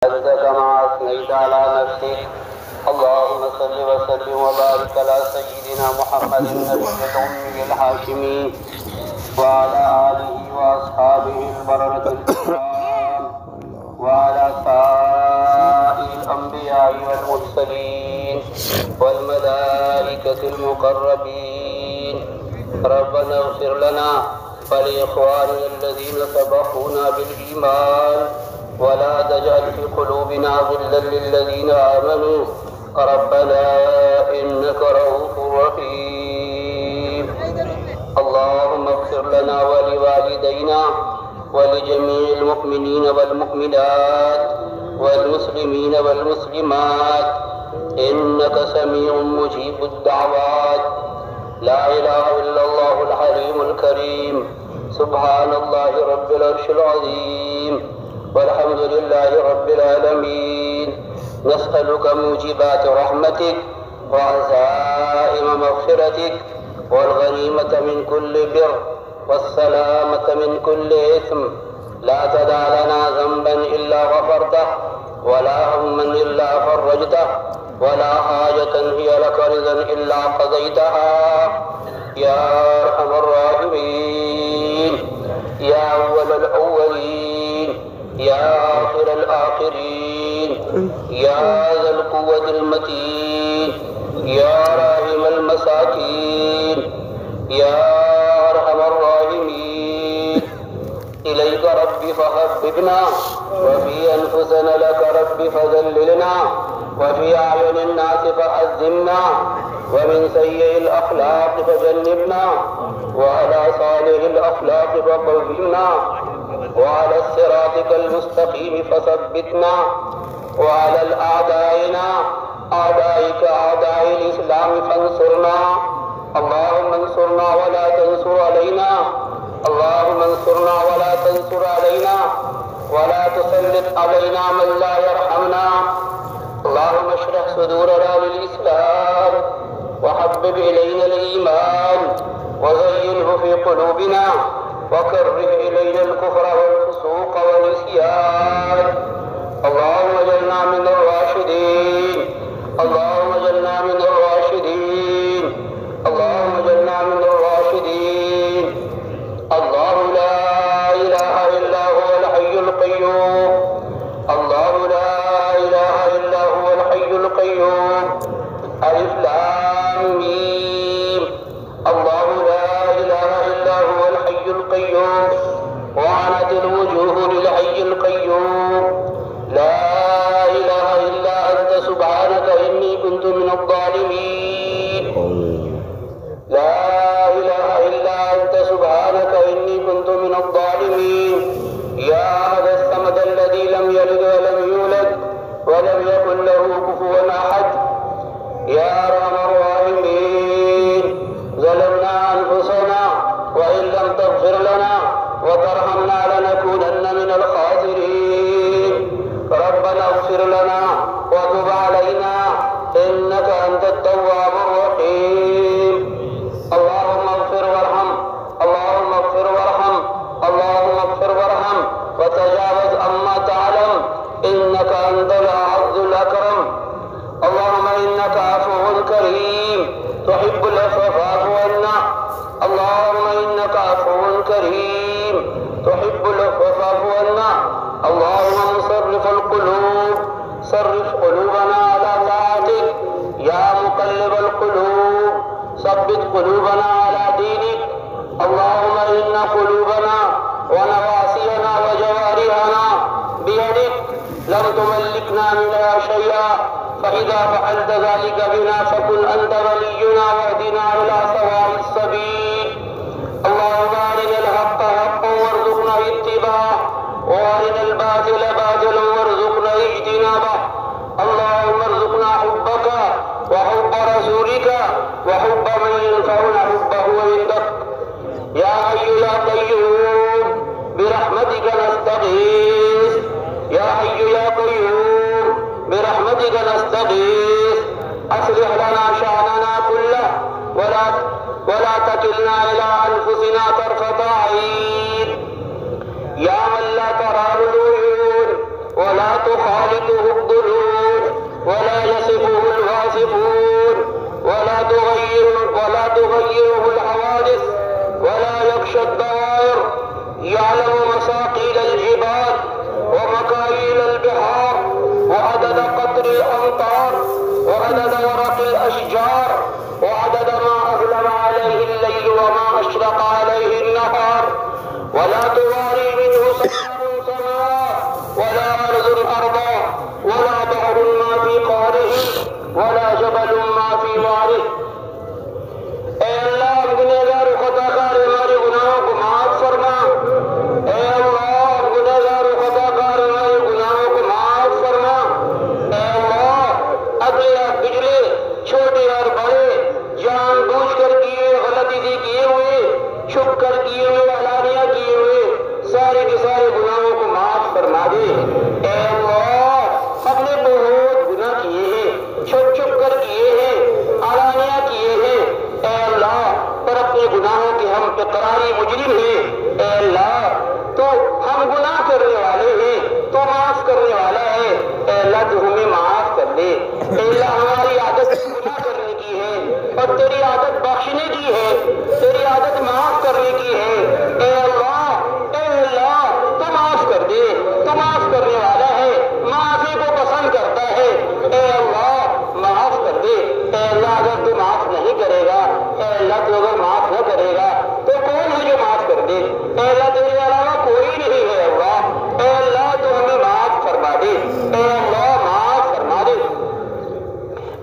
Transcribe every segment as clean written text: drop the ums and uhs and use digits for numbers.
كما أثنيت على نفسك. اللهم صل وسلم وبارك على سيدنا محمد النبي الأمي الهاشمي وعلى آله وأصحابه البررة الكرام وعلى سائر الأنبياء والمرسلين والملائكة المقربين. ربنا اغفر لنا ولإخواننا الذين سبقونا بالإيمان ولا تجعل في قلوبنا غلا للذين آمنوا ربنا إنك رؤوف رحيم. اللهم اغفر لنا ولوالدينا ولجميع المؤمنين والمؤمنات والمسلمين والمسلمات إنك سميع مجيب الدعوات. لا إله إلا الله الحليم الكريم. سبحان الله رب العرش العظيم والحمد لله رب العالمين. نسألك موجبات رحمتك وعزائم مغفرتك والغنيمة من كل بر والسلامة من كل إثم. لا تدع لنا ذنبا إلا غفرته ولا هما إلا فرجته ولا حاجة هي لك رضا إلا قضيتها يا أرحم الراحمين. يا أول الأولين يا آخر الآخرين يا ذا القوة المتين يا راحم المساكين يا أرحم الراحمين. إليك ربي فحببنا وفي أنفسنا لك ربي فذللنا وفي أعين الناس فعزمنا ومن سيء الأخلاق فجنبنا وعلى صالح الأخلاق فقومنا وعلى الصراط المستقيم فثبتنا وعلى أعدائك أعداء الإسلام فانصرنا. اللهم انصرنا ولا تنصر علينا. اللهم انصرنا ولا تنصر علينا ولا تسلط علينا من لا يرحمنا. اللهم اشرح صدورنا للإسلام وحبب إلينا الإيمان وزينه في قلوبنا وكره إلينا الكفر والفسوق والعصيان. اللهم اجعلنا من الراشدين. اللهم اجعلنا من الراشدين. اللهم اجعلنا من الراشدين. الله لا إله إلا هو الحي القيوم. الله لا إله إلا هو الحي القيوم. ألف لام ميم. الله لا إله إلا هو الحي القيوم وعنت الوجوه للحي القيوم. لا إله إلا أنت سبحانك إني كنت من الظالمين. لا إله إلا أنت سبحانك إني كنت من الظالمين. يا أحد الصمد الذي لم يلد ولم يولد ولم يكن له كفوا أحد. يا أرحم الراحمين. ظلمنا أنفسنا وإن لم تغفر لنا وترحمنا لنكونن من الخاسرين. ربنا اغفر لنا وتب علينا إنك أنت التواب الرحيم. اللهم اغفر وارحم. اللهم اغفر وارحم. اللهم اغفر وارحم وتجاوز عما تعلم إنك أنت الأعز الأكرم. اللهم إنك عفو كريم تحب العفو فاعف عنا. اللهم إنك عفو كريم تحب العفو فاعف عنا. اللهم مصرف القلوب صرف قلوبنا على طاعتك. يا مقلب القلوب ثبت قلوبنا على دينك. اللهم إن قلوبنا ونواصينا وجوارحنا بيدك لم تملكنا منها شيئا فإذا فعلت ذلك بنا فكن أنت ولينا واهدنا إلى سواء السبيل. اللهم أرنا الحق حقا وارزقنا اتباعه وأرنا الباطل باطلا وارزقنا اجتنابه. اللهم ارزقنا حبك وحب رسولك وحب من ينفعنا حبه عندك. يا حي يا قيوم برحمتك نستغيث. يا حي يا قيوم برحمتك نستغيث. أصلح لنا شأننا كله ولا تكلنا إلى أنفسنا طرفة عين. يا من لا تراه العيون ولا تحب يخالطه الضلوع ولا يصفه الواصفون ولا تغيره الحوادث ولا يخشى الدوائر. يعلم مساقيل الجبال ومكاييل البحار وعدد قطر الأمطار وعدد ورق الأشجار وعدد ما أظلم عليه الليل وما أشرق عليه النهار. ولا تواري منه سماء ولا أرض أرضا ولا بحر ما في قعره ولا جبل ما في وعره. اے اللہ گنہگار و خطا کار ہمارے گناہوں کو معاف فرما. اے اللہ گنہگار و خطا کار ہمارے گناہوں کو معاف فرما. اے اللہ اگلے یا پچھلے چھوٹے اور بڑے جان بوجھ کر کیے غلطی سے کیے ہوئے چھپ کر کیے ہوئے علانیہ کیے ہوئے سارے کے سارے گناہوں کو معاف فرما دے. اے اللہ ہم نے بہت گناہ کیے ہیں چھپ چھپ کر کیے ہیں علانیہ کیے ہیں. اے اللہ پر اپنے گناہوں کے ہم اقراری مجرم ہیں. اے اللہ تو ہم گناہ کرنے والے ہیں تو معاف کرنے والا ہے. اے اللہ تو ہمیں معاف کر دے. اے اللہ ہماری عادت گناہ کرنے کی ہے اور تیری عادت بخشنے کی ہے, تیری عادت معاف کرنے کی ہے. اے اللہ تو معاف کر دے. تو معاف کرنے والا ہے, معافی کو پسند کرتا ہے. اے اللہ معاف کر دے. اے اللہ اگر تو معاف نہیں کرے گا, اے اللہ تو اگر معاف نہ کرے گا تو کون ہے جو معاف کر دے؟ اے اللہ تیرے علاوہ کوئی نہیں ہے. اللہ اے اللہ تو ہمیں معاف فرما دے. اے اللہ معاف فرما دے.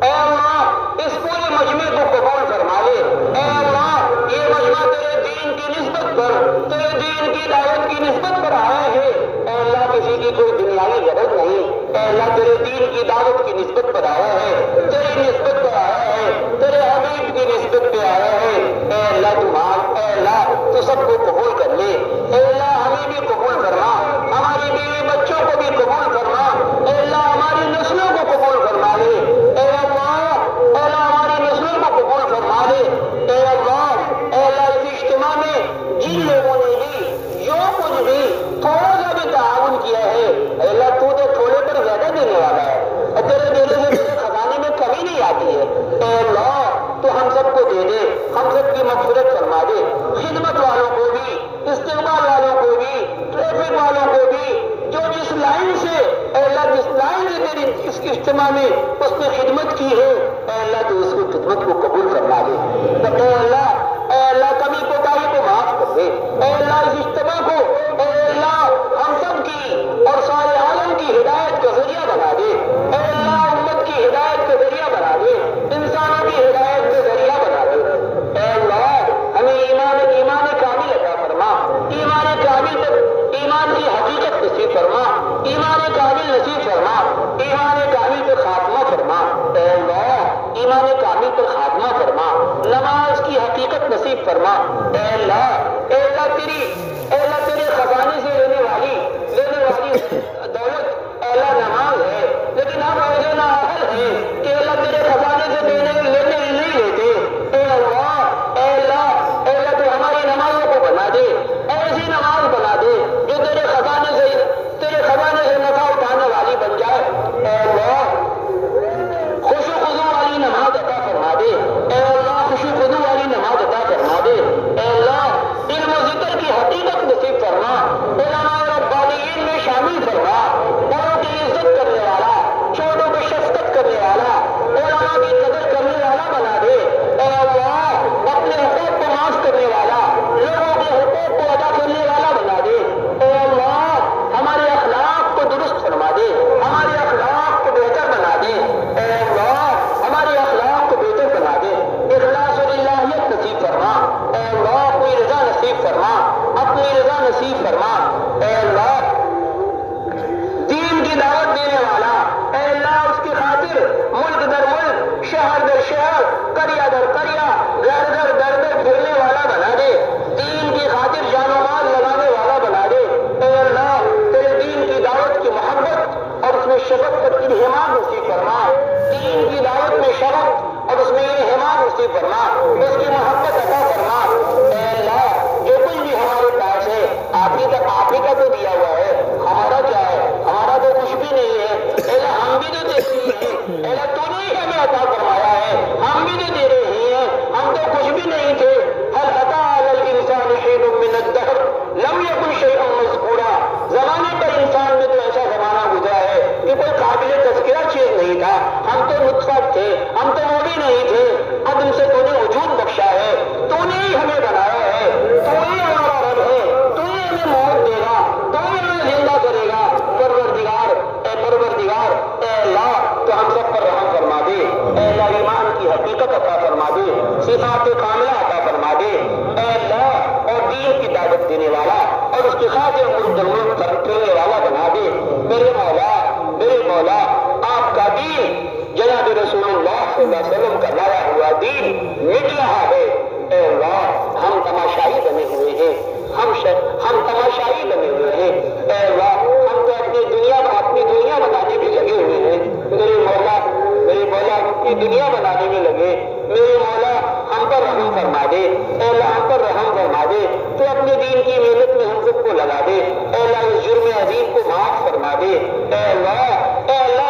اے اللہ اس پورے مجمع کو قبول فرما لے. اے اللہ یہ مجمع تیرے دین کی نسبت پر, تیرے دین کی دعوت کی نسبت پر آیا ہے. اے اللہ کسی کی کوئی دنیاوی غرض نہیں. اے اللہ تیرے دین کی دعوت کی نسبت پر آیا ہے, تیری نسبت پر آیا ہے, تیرے حبیب کی نسبت پہ آیا ہے. اے اللہ تو معاف, اے اللہ تو سب کو قبول کر لے. اے اللہ ہمیں بھی قبول فرما, ہماری بیوی بچوں کو بھی قبول فرما. اے اللہ ہماری نسلوں کو قبول فرما لے. اے اللہ ہماری نسلوں کو قبول فرما لے. اے اللہ اس اجتماع میں جن لوگوں نے بھی جو کچھ بھی تھوڑا سا بھی تعاون کیا ہے, اے اللہ تو تھوڑے پر زیادہ دینے والا ہے. تیرے دینے سے تیرے خزانے میں کمی نہیں آتی ہے. اے اللہ تو ہم سب کو دے دے, ہم سب کی مغفرت فرما دے. خدمت والوں کو بھی, استقبال والوں کو بھی, ٹریفک والوں کو بھی, جو جس لائن سے اے اللہ جس لائن سے تیری اس اجتماع میں اس نے خدمت کی ہے, اے اللہ تو اس کی خدمت کو قبول فرما دے. اے اللہ کمی کوتاہی کو معاف کر دے. اے اللہ اس اجتماع کو اے اللہ ہم سب کی اور سارے عالم کی ہدایت کا ذریعہ بنا دے. اے اللہ امت کی ہدایت کا ذریعہ بنا دے, انسانوں کی ہدایت کا ذریعہ بنا دے. اے اللہ ہمیں ایمان کامل عطا فرما. ایمان کامل پر ایمان کی حقیقت نصیب فرما. ایمان کامل نصیب فرما. ایمان کامل پر خاتمہ فرما. اے اللہ ایمان کامل پر خاتمہ فرما. نماز کی حقیقت نصیب فرما. اے اللہ تیرے خزانے سے لینے والی دولت اے اللہ نماز ہے, لیکن ہم ایسے نااہل ہیں کہ اللہ تیرے خزانے سے لینے نہیں لیتے. اے اللہ تو ہماری نمازوں کو بنا دے, ایسی نماز بنا دے جو تیرے خزانے سے نفع اٹھانے والی بن جائے. اے اللہ خوشو خضو والی نماز عطا فرما دے. اے اللہ خوشو خضو والی نماز عطا فرما دے. اے اللہ علم و ذکر کی حقیقت نصیب فرما. علماء ربانیین میں شامل فرما. بڑوں کی عزت کرنے والا, چھوٹوں کی شفقت کرنے والا, علماء کی قدر کرنے والا بنا دے. اے اللہ اپنے حقوق کو معاف کرنے والا, لوگوں کے حقوق کو ادا کرنے والا بنا دے. اے اللہ ہمارے اخلاق کو درست فرما دے, ہمارے اخلاق کو بہتر بنا دے. اے اللہ ہمارے اخلاق کو بہتر بنا دے. اخلاص و للہیت نصیب فرما. اے اللہ اپنی رضا نصیب فرما, اپنی رضا نصیب فرما. اے اللہ دین کی دعوت دینے والا, اے اللہ اس کی خاطر ملک در ملک, شہر در شہر, قریہ در قریہ, گھر در پھرنے والا بنا دے. دین کی خاطر جان و مال لگانے والا بنا دے. اے اللہ تیرے دین کی دعوت کی محبت اور اس میں شفقت کی انہماک نصیب فرما. دین کی دعوت میں شفقت اور اس میں انہماک نصیب فرما, اس کی محبت عطا فرما. اے اللہ جو کچھ بھی ہمارے پاس ہے آپ ہی کا تو دیا ہوا ہے. ہمارا کیا ہے؟ ہمارا تو کچھ بھی نہیں ہے. استطاعت کاملہ عطا فرما دے اے اللہ، اور دین کی دعوت دینے والا اور اس کی خاطر ملک کرنے والا بنا دے میرے مولا آپ کا دین جناب رسول اللہ صلی اللہ علیہ وسلم کا لایا ہوا دین مٹ رہا ہے اے اللہ، ہم تماشائی بنے ہوئے ہیں، ہم تماشائی بنے ہوئے ہیں اے اللہ، ہم تو اپنی دنیا بنانے میں لگے ہوئے ہیں میرے مولا اپنی دنیا بنانے میں لگے میرے مولا، ہم پر رحم فرما دے اے اللہ، ہم پر رحم فرما دے تو اپنے دین کی محنت میں ہم سب کو لگا دے اے اللہ، اس جرم عظیم کو معاف فرما دے اے اللہ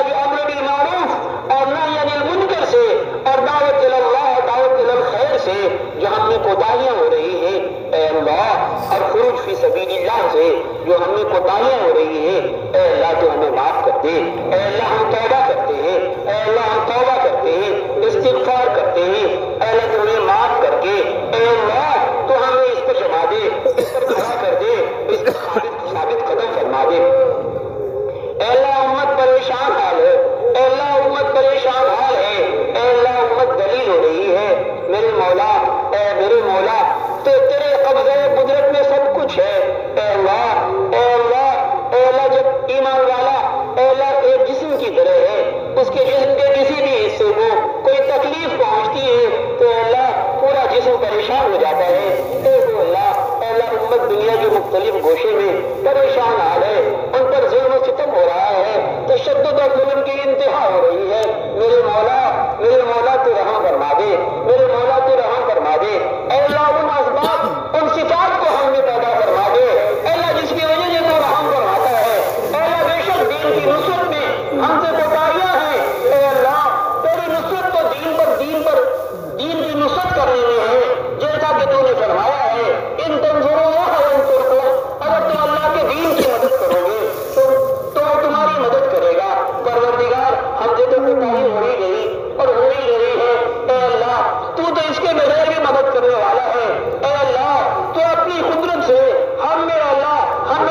جو امر بالمعروف اور نہی عن المنکر سے اور دعوت اللہ دعوت الخیر سے جو ہم میں کوتاہیاں ہو رہی ہیں اے اللہ، اور خروج فی سبیل اللہ سے جو ہم میں کوتاہیاں ہو رہی ہیں اے اللہ تو ہمیں معاف کر دے اے اللہ، ہم توبہ کرتے ہیں اے اللہ، ہم توبہ کرتے ہیں، استغفار کرتے ہیں اے اللہ، تو ہمیں معاف کر کے اے اللہ تو ہمیں اس پر جما دے، اس پر کھڑا کر دے، اس پر ثابت قدم فرما دے اے اللہ، امت پریشان حال ہے اے اللہ، امت پریشان حال ہے اے اللہ، امت دلیل ہو رہی ہے میرے مولا تو تیرے قبضے قدرت میں سب کچھ ہے اے اللہ، جب ایمان والا اے اللہ ایک جسم کی طرح ہے، اس کے جسم کے کسی بھی حصے کو کوئی تکلیف پہنچتی ہے تو اے اللہ پورا جسم پریشان ہو جاتا ہے اے اللہ، امت دنیا کے مختلف گوشے میں پریشان حال ہے، ان پر ظلم و ستم ہو رہا ہے، تشدد اور ظلم کی انتہا ہو رہی ہے میرے مولا تو رحم فرما دے میرے مولا تو رحم فرما دے اے اللہ، ان اسباب ان صفات کو ہم میں پیدا فرما دے اے اللہ، جس کی وجہ سے تو رحم فرماتا ہے اے اللہ، بے شک دین کی نصرت میں ہم سے کوتاہیاں ہیں اے اللہ، تیری نصرت تو دین کی نصرت کرنے میں ہے، جیسا کہ تو نے فرمایا ہے ان تنظروا اگر تم اللہ کے دین کی مدد کرو گے تو تمہاری مدد کرے گا پروردگار، ہم سے تو کوتاہی ہو ہی گئی اور ہو ہی رہی ہے اے اللہ، تو اس کے بغیر بھی مدد کرنے والا ہے اے اللہ، تو اپنی قدرت سے ہمیں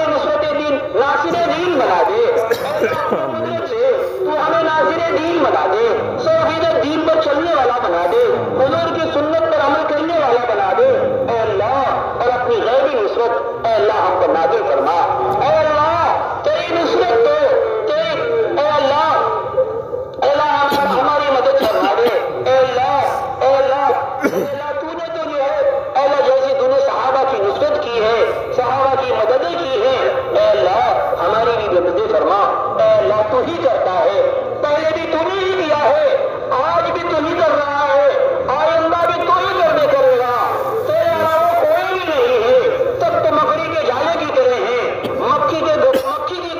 نصرت دین ناصر دین بنا دے قدرت سے تو ہمیں ناصر دین بنا دے، توحید دین پر چلنے والا بنا دے، حضور کی سنت پر عمل کرنے والا بنا دے اے اللہ، اور اپنی غیبی نصرت اے اللہ ہم پر نازل فرما اے اللہ، تیری نصرت تو اے اللہ ہماری مدد فرما دے اے اللہ تو نے تو جو ہے اے اللہ جیسے تو نے صحابہ کی نصرت کی ہے، صحابہ کی مددیں کی ہیں اے اللہ، ہماری بھی مدد فرما اے اللہ، تو ہی کرتا ہے، پہلے بھی تو نے ہی کیا ہے، آج بھی تو ہی کر رہا ہے، آئندہ بھی تو ہی کرے گا، تیرے علاوہ کوئی بھی نہیں ہے، تب تو مکڑی کے جالے کی طرح ہیں، مکھی کی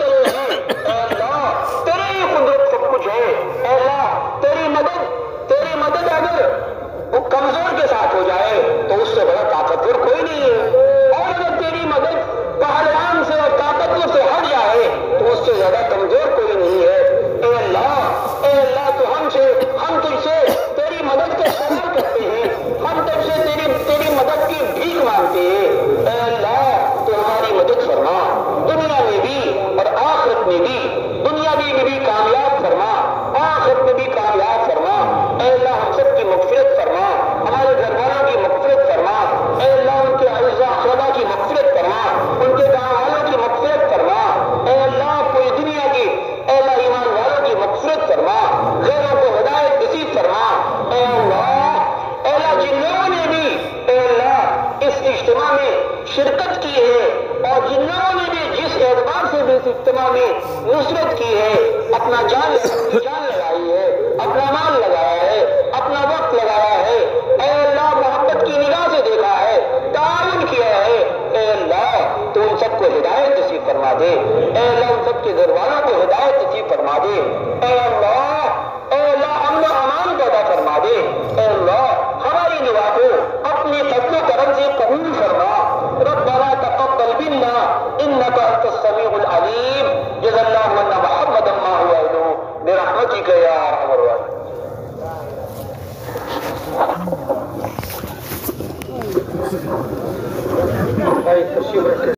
طرح ہیں اے اللہ، تیرے ہی قدرت سب کچھ ہے اے اللہ، تیری مدد اگر وہ کمزور کے ساتھ ہو جائے تو اس سے بڑا طاقتور کوئی نہیں ہے، اور اگر تیری مدد پہلوان سے اور طاقتور سے ہٹ جائے تو اس سے زیادہ کمزور کوئی نہیں ہے اے اللہ تو ہم تجھ سے تیری مدد کا سوال کرتے ہیں، ہم تجھ سے تیری مدد کی بھیک مانگتے ہیں اے اللہ، تو ہماری مدد فرما، دنیا میں بھی اور آخرت میں بھی، دنیا میں بھی کامیاب فرما، آخرت میں بھی کامیاب فرما اے اللہ، ہم سب کی مغفرت فرما، ہمارے گھر والوں کی مغفرت فرما اے اللہ، ان کے اعزاء اقربا کی مغفرت فرما، ان کے گاؤں والوں کی مغفرت فرما اے اللہ، پوری دنیا کی اے اللہ ایمان والوں کی مغفرت فرما، غیروں کو ہدایت نصیب فرما اے اللہ، جن لوگوں نے بھی اے اللہ اس اجتماع میں شرکت کی ہے اور جن لوگوں نے بھی جس اعتبار سے بھی اس اجتماع میں نصرت کی ہے، اپنا جان لگائی ہے، اپنا مال لگایا ہے، اپنا وقت لگایا ہے اے اللہ، محبت کی نگاہ سے دیکھا ہے، تعاون کیا ہے اے اللہ، تو ان سب کو ہدایت نصیب فرما دے اے اللہ، ان سب کے گھر والوں کو ہدایت نصیب فرما دے اے اللہ،